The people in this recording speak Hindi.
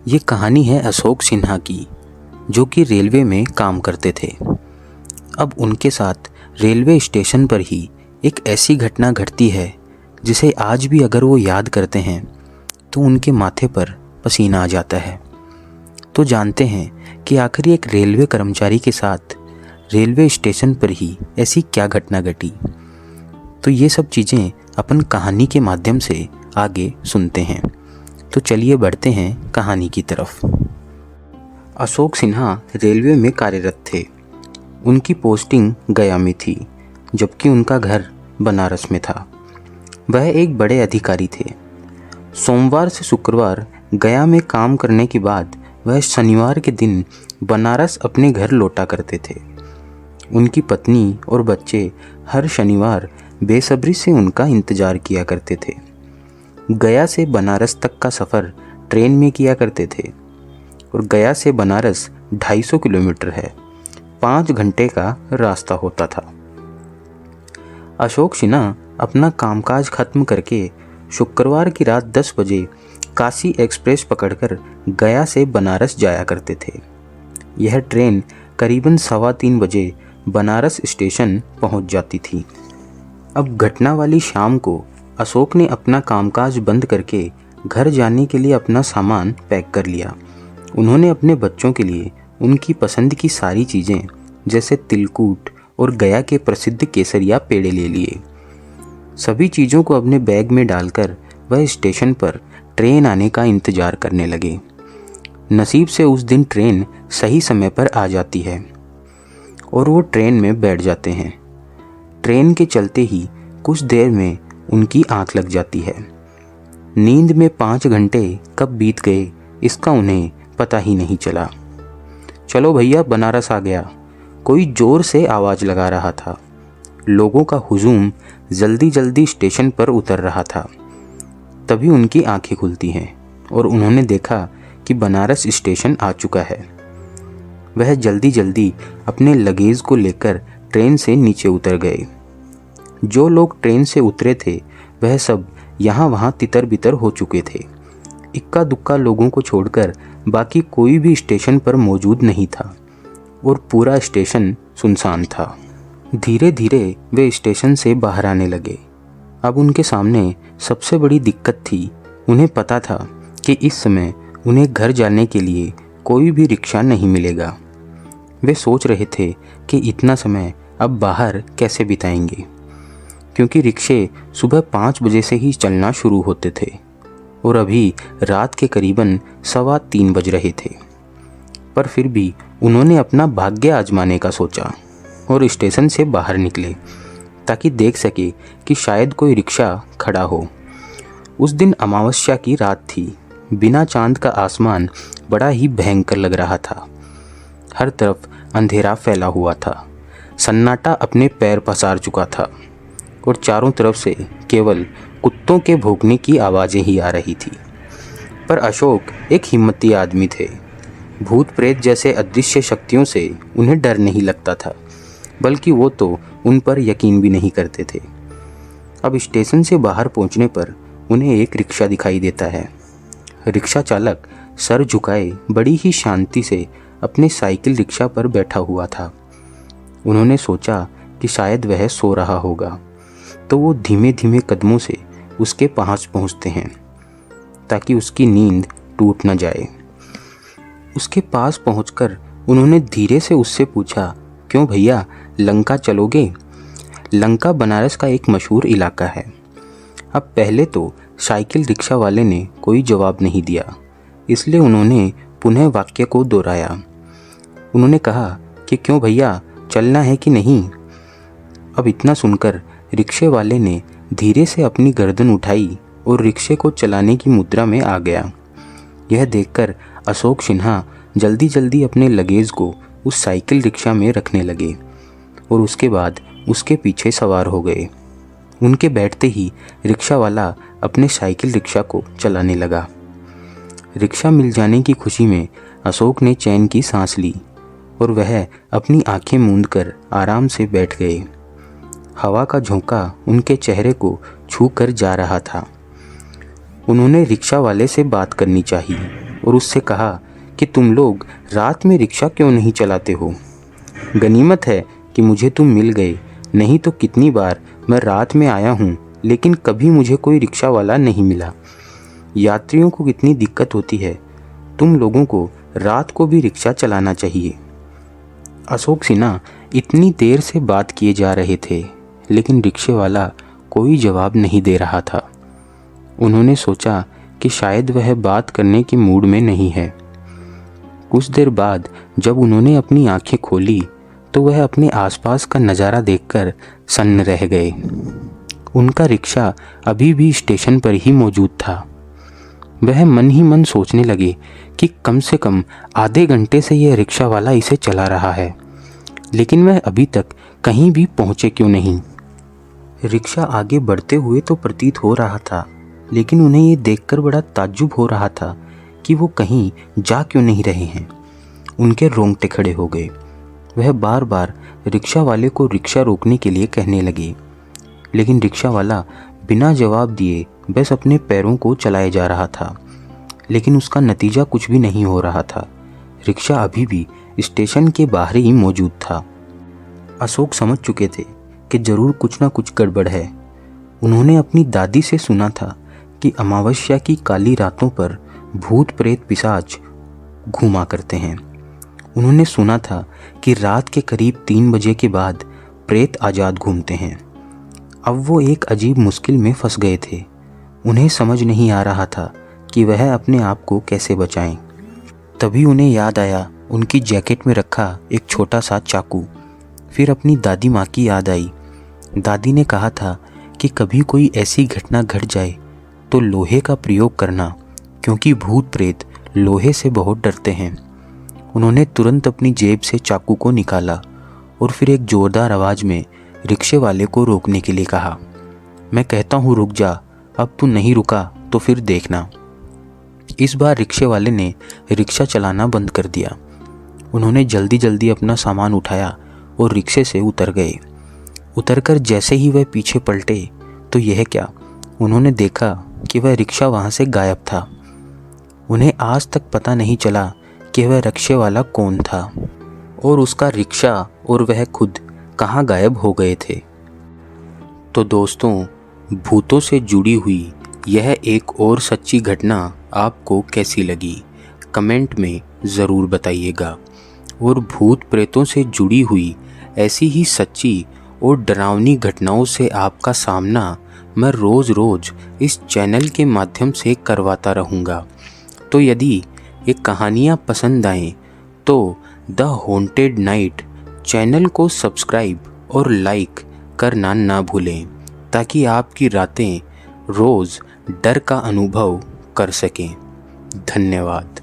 ये कहानी है अशोक सिन्हा की, जो कि रेलवे में काम करते थे। अब उनके साथ रेलवे स्टेशन पर ही एक ऐसी घटना घटती है जिसे आज भी अगर वो याद करते हैं तो उनके माथे पर पसीना आ जाता है। तो जानते हैं कि आखिर एक रेलवे कर्मचारी के साथ रेलवे स्टेशन पर ही ऐसी क्या घटना घटी। तो ये सब चीज़ें अपन कहानी के माध्यम से आगे सुनते हैं। तो चलिए बढ़ते हैं कहानी की तरफ। अशोक सिन्हा रेलवे में कार्यरत थे। उनकी पोस्टिंग गया में थी, जबकि उनका घर बनारस में था। वह एक बड़े अधिकारी थे। सोमवार से शुक्रवार गया में काम करने के बाद वह शनिवार के दिन बनारस अपने घर लौटा करते थे। उनकी पत्नी और बच्चे हर शनिवार बेसब्री से उनका इंतज़ार किया करते थे। गया से बनारस तक का सफ़र ट्रेन में किया करते थे और गया से बनारस 250 किलोमीटर है। 5 घंटे का रास्ता होता था। अशोक सिन्हा अपना कामकाज खत्म करके शुक्रवार की रात 10 बजे काशी एक्सप्रेस पकड़कर गया से बनारस जाया करते थे। यह ट्रेन करीबन 3:15 बजे बनारस स्टेशन पहुंच जाती थी। अब घटना वाली शाम को अशोक ने अपना कामकाज बंद करके घर जाने के लिए अपना सामान पैक कर लिया। उन्होंने अपने बच्चों के लिए उनकी पसंद की सारी चीज़ें जैसे तिलकुट और गया के प्रसिद्ध केसरिया पेड़े ले लिए। सभी चीज़ों को अपने बैग में डालकर वह स्टेशन पर ट्रेन आने का इंतज़ार करने लगे। नसीब से उस दिन ट्रेन सही समय पर आ जाती है और वो ट्रेन में बैठ जाते हैं। ट्रेन के चलते ही कुछ देर में उनकी आंख लग जाती है। नींद में 5 घंटे कब बीत गए इसका उन्हें पता ही नहीं चला। चलो भैया बनारस आ गया, कोई जोर से आवाज़ लगा रहा था। लोगों का हुजूम जल्दी जल्दी स्टेशन पर उतर रहा था। तभी उनकी आंखें खुलती हैं और उन्होंने देखा कि बनारस स्टेशन आ चुका है। वह जल्दी जल्दी अपने लगेज को लेकर ट्रेन से नीचे उतर गए। जो लोग ट्रेन से उतरे थे वह सब यहाँ वहाँ तितर बितर हो चुके थे। इक्का दुक्का लोगों को छोड़कर बाकी कोई भी स्टेशन पर मौजूद नहीं था और पूरा स्टेशन सुनसान था। धीरे धीरे वे स्टेशन से बाहर आने लगे। अब उनके सामने सबसे बड़ी दिक्कत थी। उन्हें पता था कि इस समय उन्हें घर जाने के लिए कोई भी रिक्शा नहीं मिलेगा। वे सोच रहे थे कि इतना समय अब बाहर कैसे बिताएंगे, क्योंकि रिक्शे सुबह 5 बजे से ही चलना शुरू होते थे और अभी रात के करीबन 3:15 बज रहे थे। पर फिर भी उन्होंने अपना भाग्य आजमाने का सोचा और स्टेशन से बाहर निकले ताकि देख सके कि शायद कोई रिक्शा खड़ा हो। उस दिन अमावस्या की रात थी। बिना चांद का आसमान बड़ा ही भयंकर लग रहा था। हर तरफ अंधेरा फैला हुआ था। सन्नाटा अपने पैर पसार चुका था और चारों तरफ से केवल कुत्तों के भौंकने की आवाज़ें ही आ रही थी। पर अशोक एक हिम्मती आदमी थे। भूत प्रेत जैसे अदृश्य शक्तियों से उन्हें डर नहीं लगता था, बल्कि वो तो उन पर यकीन भी नहीं करते थे। अब स्टेशन से बाहर पहुंचने पर उन्हें एक रिक्शा दिखाई देता है। रिक्शा चालक सर झुकाए बड़ी ही शांति से अपने साइकिल रिक्शा पर बैठा हुआ था। उन्होंने सोचा कि शायद वह सो रहा होगा, तो वो धीमे धीमे कदमों से उसके पास पहुंचते हैं ताकि उसकी नींद टूट न जाए। उसके पास पहुंचकर उन्होंने धीरे से उससे पूछा, क्यों भैया लंका चलोगे? लंका बनारस का एक मशहूर इलाका है। अब पहले तो साइकिल रिक्शा वाले ने कोई जवाब नहीं दिया, इसलिए उन्होंने पुनः वाक्य को दोहराया। उन्होंने कहा कि क्यों भैया चलना है कि नहीं? अब इतना सुनकर रिक्शे वाले ने धीरे से अपनी गर्दन उठाई और रिक्शे को चलाने की मुद्रा में आ गया। यह देखकर अशोक सिन्हा जल्दी जल्दी अपने लगेज को उस साइकिल रिक्शा में रखने लगे और उसके बाद उसके पीछे सवार हो गए। उनके बैठते ही रिक्शा वाला अपने साइकिल रिक्शा को चलाने लगा। रिक्शा मिल जाने की खुशी में अशोक ने चैन की सांस ली और वह अपनी आंखें मूंद कर आराम से बैठ गए। हवा का झोंका उनके चेहरे को छू कर जा रहा था। उन्होंने रिक्शा वाले से बात करनी चाहिए और उससे कहा कि तुम लोग रात में रिक्शा क्यों नहीं चलाते हो? गनीमत है कि मुझे तुम मिल गए, नहीं तो कितनी बार मैं रात में आया हूँ लेकिन कभी मुझे कोई रिक्शा वाला नहीं मिला। यात्रियों को कितनी दिक्कत होती है, तुम लोगों को रात को भी रिक्शा चलाना चाहिए। अशोक सिन्हा इतनी देर से बात किए जा रहे थे लेकिन रिक्शे वाला कोई जवाब नहीं दे रहा था। उन्होंने सोचा कि शायद वह बात करने के मूड में नहीं है। कुछ देर बाद जब उन्होंने अपनी आंखें खोली तो वह अपने आसपास का नज़ारा देखकर सन्न रह गए। उनका रिक्शा अभी भी स्टेशन पर ही मौजूद था। वह मन ही मन सोचने लगे कि कम से कम आधे घंटे से यह रिक्शा वाला इसे चला रहा है, लेकिन वह अभी तक कहीं भी पहुँचे क्यों नहीं। रिक्शा आगे बढ़ते हुए तो प्रतीत हो रहा था, लेकिन उन्हें ये देखकर बड़ा ताज्जुब हो रहा था कि वो कहीं जा क्यों नहीं रहे हैं। उनके रोंगटे खड़े हो गए। वह बार बार रिक्शा वाले को रिक्शा रोकने के लिए कहने लगे, लेकिन रिक्शा वाला बिना जवाब दिए बस अपने पैरों को चलाए जा रहा था, लेकिन उसका नतीजा कुछ भी नहीं हो रहा था। रिक्शा अभी भी स्टेशन के बाहर ही मौजूद था। अशोक समझ चुके थे कि जरूर कुछ ना कुछ गड़बड़ है। उन्होंने अपनी दादी से सुना था कि अमावस्या की काली रातों पर भूत प्रेत पिशाच घूमा करते हैं। उन्होंने सुना था कि रात के करीब 3 बजे के बाद प्रेत आज़ाद घूमते हैं। अब वो एक अजीब मुश्किल में फंस गए थे। उन्हें समझ नहीं आ रहा था कि वह अपने आप को कैसे बचाएं। तभी उन्हें याद आया उनकी जैकेट में रखा एक छोटा सा चाकू। फिर अपनी दादी माँ की याद आई। दादी ने कहा था कि कभी कोई ऐसी घटना घट जाए तो लोहे का प्रयोग करना, क्योंकि भूत प्रेत लोहे से बहुत डरते हैं। उन्होंने तुरंत अपनी जेब से चाकू को निकाला और फिर एक जोरदार आवाज़ में रिक्शे वाले को रोकने के लिए कहा, मैं कहता हूँ रुक जा, अब तू नहीं रुका तो फिर देखना। इस बार रिक्शे वाले ने रिक्शा चलाना बंद कर दिया। उन्होंने जल्दी जल्दी अपना सामान उठाया और रिक्शे से उतर गए। उतरकर जैसे ही वह पीछे पलटे तो यह क्या, उन्होंने देखा कि वह रिक्शा वहाँ से गायब था। उन्हें आज तक पता नहीं चला कि वह रिक्शे वाला कौन था और उसका रिक्शा और वह खुद कहाँ गायब हो गए थे। तो दोस्तों, भूतों से जुड़ी हुई यह एक और सच्ची घटना आपको कैसी लगी, कमेंट में ज़रूर बताइएगा। और भूत प्रेतों से जुड़ी हुई ऐसी ही सच्ची और डरावनी घटनाओं से आपका सामना मैं रोज़ इस चैनल के माध्यम से करवाता रहूँगा। तो यदि ये कहानियाँ पसंद आएँ तो द हॉन्टेड नाइट चैनल को सब्सक्राइब और लाइक करना ना भूलें, ताकि आपकी रातें रोज़ डर का अनुभव कर सकें। धन्यवाद।